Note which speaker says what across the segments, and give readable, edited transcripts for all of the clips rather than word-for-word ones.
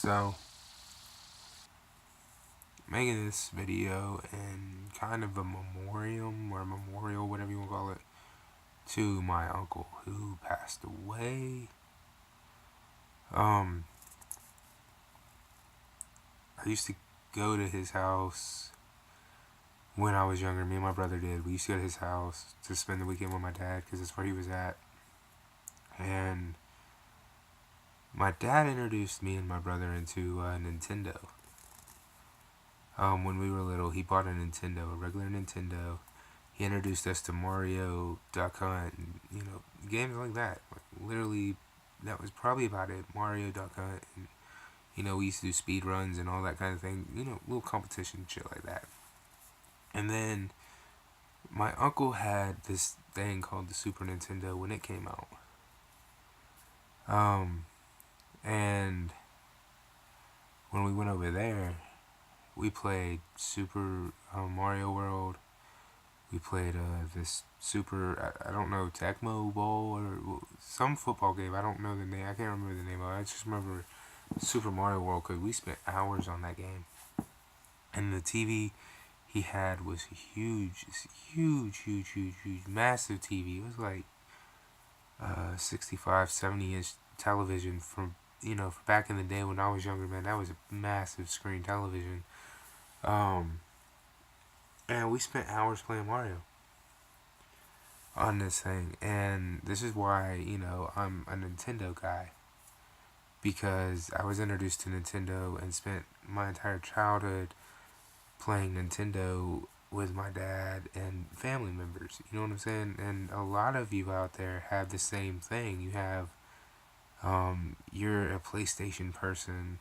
Speaker 1: So, making this video and kind of a memorial, whatever you want to call it, to my uncle who passed away. Um, I used to go to his house when I was younger. Me and my brother did. We used to go to his house to spend the weekend with my dad because that's where he was at. And my dad introduced me and my brother into Nintendo. When we were little, he bought a Nintendo, a regular Nintendo. He introduced us to Mario, Duck Hunt, and, games like that. Like, literally, that was probably about it. Mario, Duck Hunt, and, we used to do speed runs and all that kind of thing. Little competition, shit like that. And then, my uncle had this thing called the Super Nintendo when it came out. And when we went over there, we played Super Mario World. We played this Super, I don't know, Tecmo Bowl or some football game. I don't know the name. I can't remember the name of it. I just remember Super Mario World because we spent hours on that game. And the TV he had was huge. It's huge, massive TV. It was like 65, 70-inch television from, back in the day when I was younger, man. That was a massive screen television. And we spent hours playing Mario on this thing. And this is why, I'm a Nintendo guy. Because I was introduced to Nintendo and spent my entire childhood playing Nintendo with my dad and family members. You know what I'm saying? And a lot of you out there have the same thing. You have, you're a PlayStation person,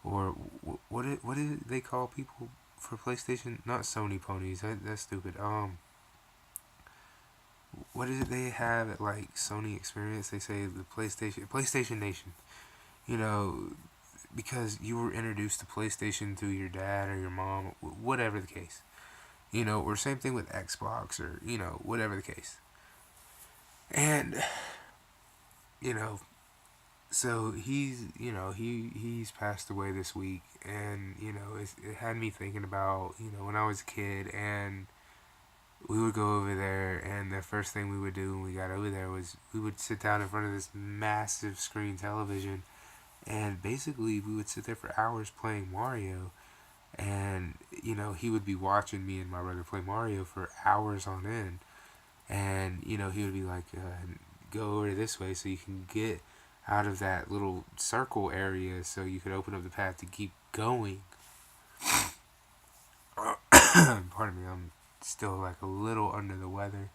Speaker 1: or what did they call people for PlayStation? Not Sony ponies. That's stupid. What is it they have at like Sony Experience? They say the PlayStation Nation. You know, because you were introduced to PlayStation through your dad or your mom, whatever the case. Or same thing with Xbox or whatever the case. And so he's passed away this week, and it had me thinking about when I was a kid and we would go over there, and the first thing we would do when we got over there was we would sit down in front of this massive screen television, and basically we would sit there for hours playing Mario, and he would be watching me and my brother play Mario for hours on end, and he would be like, go over this way so you can get out of that little circle area so you could open up the path to keep going. Pardon me, I'm still like a little under the weather.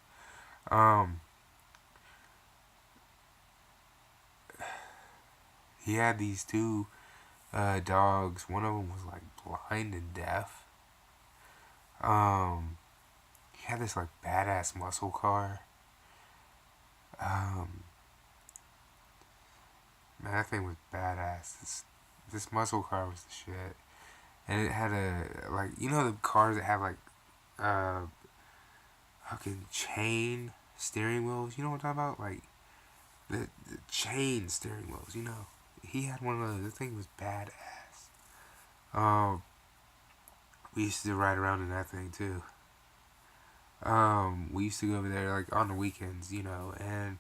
Speaker 1: He had these two dogs. One of them was like blind and deaf. He had this like badass muscle car. Man, that thing was badass. This muscle car was the shit, and it had a like the cars that have like fucking chain steering wheels. You know what I'm talking about? Like the chain steering wheels. He had one of those. The thing was badass. We used to ride around in that thing too. We used to go over there like on the weekends, and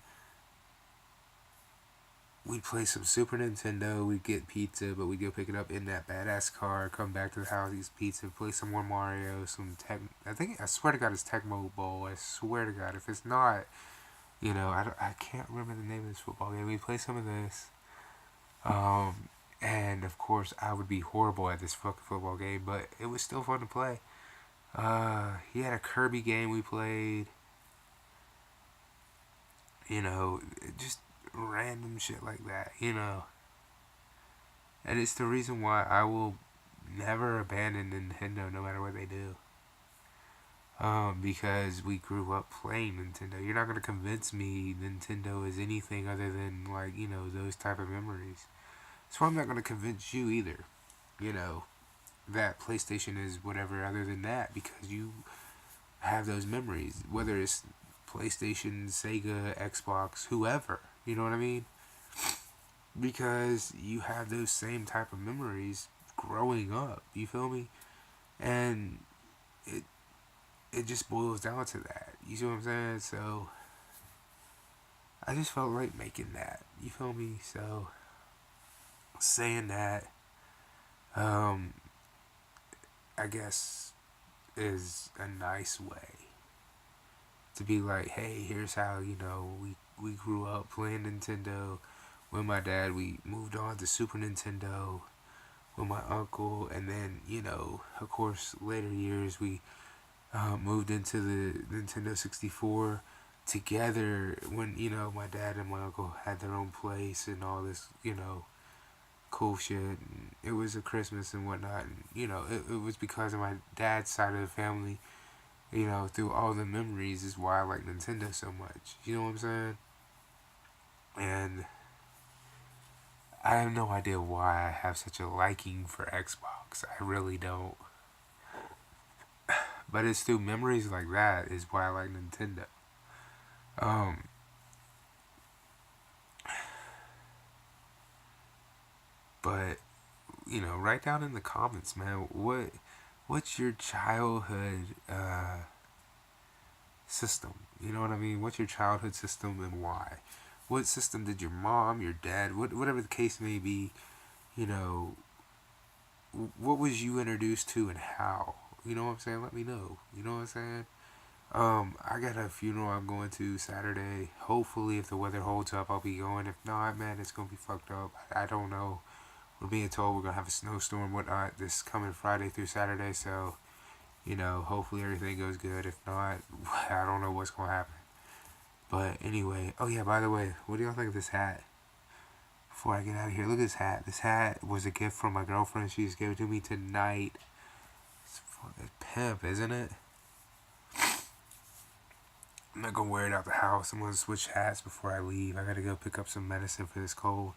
Speaker 1: we'd play some Super Nintendo, we'd get pizza, but we'd go pick it up in that badass car, come back to the house, eat pizza, play some more Mario, I swear to God it's Tecmo Bowl, I swear to God, if it's not, I can't remember the name of this football game, we'd play some of this, and of course I would be horrible at this fucking football game, but it was still fun to play. He had a Kirby game we played, just random shit like that, And it's the reason why I will never abandon Nintendo no matter what they do. Because we grew up playing Nintendo. You're not going to convince me Nintendo is anything other than, like, those type of memories. So I'm not going to convince you either, that PlayStation is whatever other than that because you have those memories. Whether it's PlayStation, Sega, Xbox, whoever. You know what I mean? because you have those same type of memories growing up. You feel me? And it it just boils down to that. You see what I'm saying? So I just felt like making that. You feel me? So saying that, um, I guess is a nice way to be like, hey, here's how we grew up playing Nintendo. With my dad, we moved on to Super Nintendo with my uncle, and then of course, later years we moved into the Nintendo 64 together when my dad and my uncle had their own place and all this cool shit. And it was a Christmas and whatnot, and it was because of my dad's side of the family. Through all the memories is why I like Nintendo so much. You know what I'm saying? And I have no idea why I have such a liking for Xbox. I really don't. But it's through memories like that is why I like Nintendo. Um, but write down in the comments, man. What's your childhood system? You know what I mean? What's your childhood system and why? What system did your mom, your dad, whatever the case may be, you know, what was you introduced to and how? You know what I'm saying? Let me know. You know what I'm saying? I got a funeral I'm going to Saturday. Hopefully, if the weather holds up, I'll be going. If not, man, it's gonna be fucked up. I don't know. We're being told we're gonna have a snowstorm, whatnot, this coming Friday through Saturday. So, hopefully everything goes good. If not, I don't know what's gonna happen. But anyway, oh yeah, by the way, what do y'all think of this hat? Before I get out of here, look at this hat. This hat was a gift from my girlfriend. She just gave it to me tonight. It's fucking pimp, isn't it? I'm not gonna wear it out the house. I'm gonna switch hats before I leave. I gotta go pick up some medicine for this cold.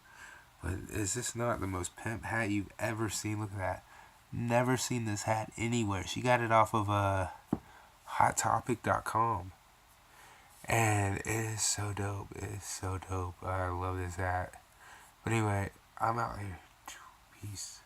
Speaker 1: But is this not the most pimp hat you've ever seen? Look at that. Never seen this hat anywhere. She got it off of HotTopic.com. And it is so dope. It is so dope. I love this hat. But anyway, I'm out here. Peace.